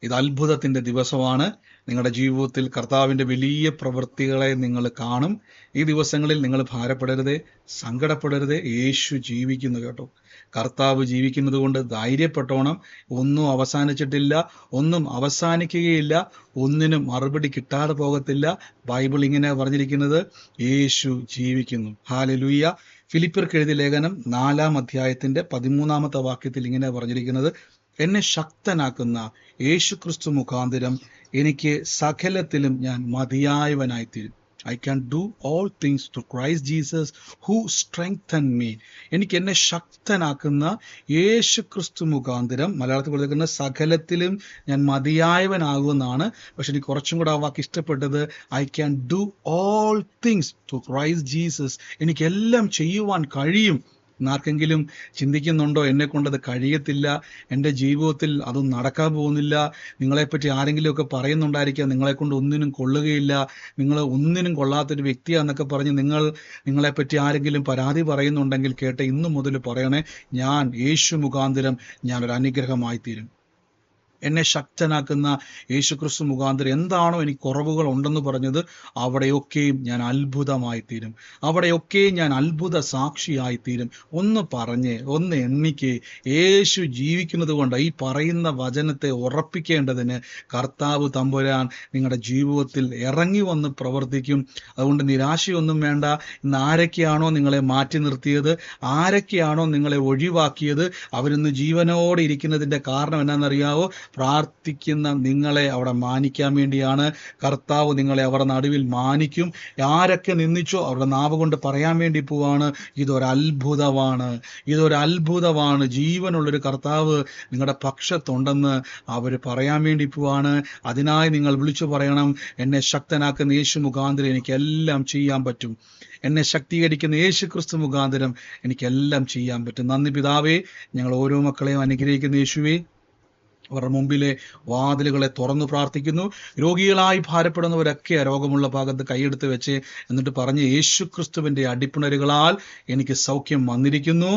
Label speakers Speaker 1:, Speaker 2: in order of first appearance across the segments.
Speaker 1: ഇത് അത്ഭുതത്തിന്റെ ദിവസമാണ്. നിങ്ങളുടെ ജീവിതത്തിൽ കർത്താവിന്റെ വലിയ പ്രവൃത്തികളെ നിങ്ങൾ കാണും. ഈ ദിവസങ്ങളിൽ നിങ്ങൾ ഭാരപ്പെടരുതേ, സങ്കടപ്പെടരുതേ. യേശു ജീവിക്കുന്നു കേട്ടോ. കർത്താവ് ജീവിക്കുന്നത് കൊണ്ട് ധൈര്യപ്പെട്ടോണം. ഒന്നും അവസാനിച്ചിട്ടില്ല, ഒന്നും അവസാനിക്കുകയില്ല, ഒന്നിനും മറുപടി കിട്ടാതെ പോകത്തില്ല. ബൈബിൾ ഇങ്ങനെ പറഞ്ഞിരിക്കുന്നത്, യേശു ജീവിക്കുന്നു. ഹല്ലേലൂയ. ഫിലിപ്പിയർക്ക് എഴുതിയ ലേഖനം 4-ാം അധ്യായത്തിന്റെ 13-ാമത്തെ വാക്യത്തിൽ ഇങ്ങനെ പറഞ്ഞിരിക്കുന്നത്, എന്നെ ശക്തനാക്കുന്ന യേശുക്രിസ്തു മുഖാന്തരം എനിക്ക് സകലത്തിലും ഞാൻ മതിയായവനായിത്തീരും. I can do all things through Christ Jesus who strengthen me. എനിക്ക് എന്നെ ശക്തനാക്കുന്ന യേശുക്രിസ്തു മുഖാന്തരം, മലയാളത്തിൽ കൊടുത്തിരിക്കുന്ന സകലത്തിലും ഞാൻ മതിയായവനാകുമെന്നാണ്. പക്ഷെ എനിക്ക് കുറച്ചും കൂടെ ആ വാക്ക് ഇഷ്ടപ്പെട്ടത്, I can do all things through Christ Jesus. എനിക്കെല്ലാം ചെയ്യുവാൻ കഴിയും. ആർക്കെങ്കിലും ചിന്തിക്കുന്നുണ്ടോ, എന്നെ കൊണ്ടത് കഴിയത്തില്ല, എൻ്റെ ജീവിതത്തിൽ അതൊന്നും നടക്കാൻ പോകുന്നില്ല, നിങ്ങളെപ്പറ്റി ആരെങ്കിലുമൊക്കെ പറയുന്നുണ്ടായിരിക്കാം, നിങ്ങളെക്കൊണ്ട് ഒന്നിനും കൊള്ളുകയില്ല, നിങ്ങൾ ഒന്നിനും കൊള്ളാത്തൊരു വ്യക്തിയാന്നൊക്കെ പറഞ്ഞ് നിങ്ങളെപ്പറ്റി ആരെങ്കിലും പരാതി പറയുന്നുണ്ടെങ്കിൽ കേട്ടെ, ഇന്നു മുതൽ പറയണേ, ഞാൻ യേശു മുഖാന്തരം ഞാനൊരു അനുഗ്രഹമായി തീരും. എന്നെ ശക്തനാക്കുന്ന യേശുക്രിസ്തു മുഖാന്തരം എന്താണോ എനിക്ക് കുറവുകൾ ഉണ്ടെന്ന് പറഞ്ഞത്, അവിടെയൊക്കെയും ഞാൻ അത്ഭുതമായിത്തീരും, അവിടെയൊക്കെയും ഞാൻ അത്ഭുത സാക്ഷിയായിത്തീരും. ഒന്ന് പറഞ്ഞ്, ഒന്ന് എണ്ണിക്ക്. യേശു ജീവിക്കുന്നത് കൊണ്ട് ഈ പറയുന്ന വചനത്തെ ഉറപ്പിക്കേണ്ടതിന് കർത്താവ് തമ്പുരാൻ നിങ്ങളുടെ ജീവിതത്തിൽ ഇറങ്ങി വന്ന് പ്രവർത്തിക്കും. അതുകൊണ്ട് നിരാശയൊന്നും വേണ്ട. ഇന്ന് ആരൊക്കെയാണോ നിങ്ങളെ മാറ്റി നിർത്തിയത്, ആരൊക്കെയാണോ നിങ്ങളെ ഒഴിവാക്കിയത്, അവരിന്ന് ജീവനോടെ ഇരിക്കുന്നതിൻ്റെ കാരണം എന്നാണെന്നറിയാവോ? പ്രാർത്ഥിക്കുന്ന നിങ്ങളെ അവിടെ മാനിക്കാൻ വേണ്ടിയാണ്. കർത്താവ് നിങ്ങളെ അവരുടെ നടുവിൽ മാനിക്കും. ആരൊക്കെ നിന്ദിച്ചോ അവരുടെ നാവ് കൊണ്ട് പറയാൻ വേണ്ടി പോവാണ്, ഇതൊരത്ഭുതമാണ്, ഇതൊരത്ഭുതമാണ്, ജീവനുള്ളൊരു കർത്താവ് നിങ്ങളുടെ പക്ഷത്തുണ്ടെന്ന് അവർ പറയാൻ വേണ്ടി പോവാണ്. അതിനായി നിങ്ങൾ വിളിച്ചു പറയണം, എന്നെ ശക്തനാക്കുന്ന യേശു മുഖാന്തരം എനിക്കെല്ലാം ചെയ്യാൻ പറ്റും, എന്നെ ശക്തീകരിക്കുന്ന യേശു ക്രിസ്തു മുഖാന്തരം എനിക്കെല്ലാം ചെയ്യാൻ പറ്റും. നന്ദി പിതാവേ. ഞങ്ങൾ ഓരോ മക്കളെയും അനുഗ്രഹിക്കുന്ന യേശുവേ, അവരുടെ മുമ്പിലെ വാതിലുകളെ തുറന്നു പ്രാർത്ഥിക്കുന്നു. രോഗികളായി ഭാരപ്പെടുന്നവരൊക്കെ രോഗമുള്ള ഭാഗത്ത് കൈയെടുത്ത് വെച്ച് എന്നിട്ട് പറഞ്ഞ്, യേശുക്രിസ്തുവിൻ്റെ അടിപ്പിണരുകളാൽ എനിക്ക് സൗഖ്യം വന്നിരിക്കുന്നു,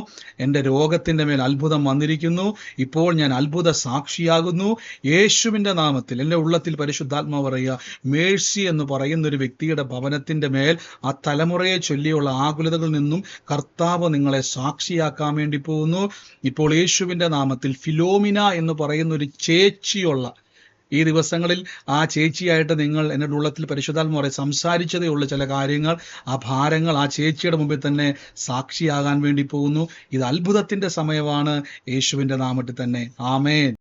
Speaker 1: എൻ്റെ രോഗത്തിൻ്റെ മേൽ അത്ഭുതം വന്നിരിക്കുന്നു, ഇപ്പോൾ ഞാൻ അത്ഭുത സാക്ഷിയാകുന്നു. യേശുവിൻ്റെ നാമത്തിൽ എൻ്റെ ഉള്ളത്തിൽ പരിശുദ്ധാത്മാവ് പറയുക, മേഴ്സി എന്ന് പറയുന്ന ഒരു വ്യക്തിയുടെ ഭവനത്തിൻ്റെ മേൽ ആ തലമുറയെ ചൊല്ലിയുള്ള ആകുലതകളിൽ നിന്നും കർത്താവ് നിങ്ങളെ സാക്ഷിയാക്കാൻ വേണ്ടി പോകുന്നു. ഇപ്പോൾ യേശുവിൻ്റെ നാമത്തിൽ ഫിലോമിന എന്ന് പറയുന്ന ഒരു ചേച്ചിയുള്ള ഈ ദിവസങ്ങളിൽ ആ ചേച്ചിയായിട്ട് നിങ്ങൾ എൻ്റെ ഉള്ളത്തിൽ പരിശുദ്ധാത്മാവോടെ സംസാരിച്ചതേ ഉള്ള ചില കാര്യങ്ങൾ, ആ ഭാരങ്ങൾ ആ ചേച്ചിയുടെ മുമ്പിൽ തന്നെ സാക്ഷിയാകാൻ വേണ്ടി പോകുന്നു. ഇത് അത്ഭുതത്തിൻ്റെ സമയമാണ്. യേശുവിൻ്റെ നാമത്തിൽ തന്നെ. ആമേൻ.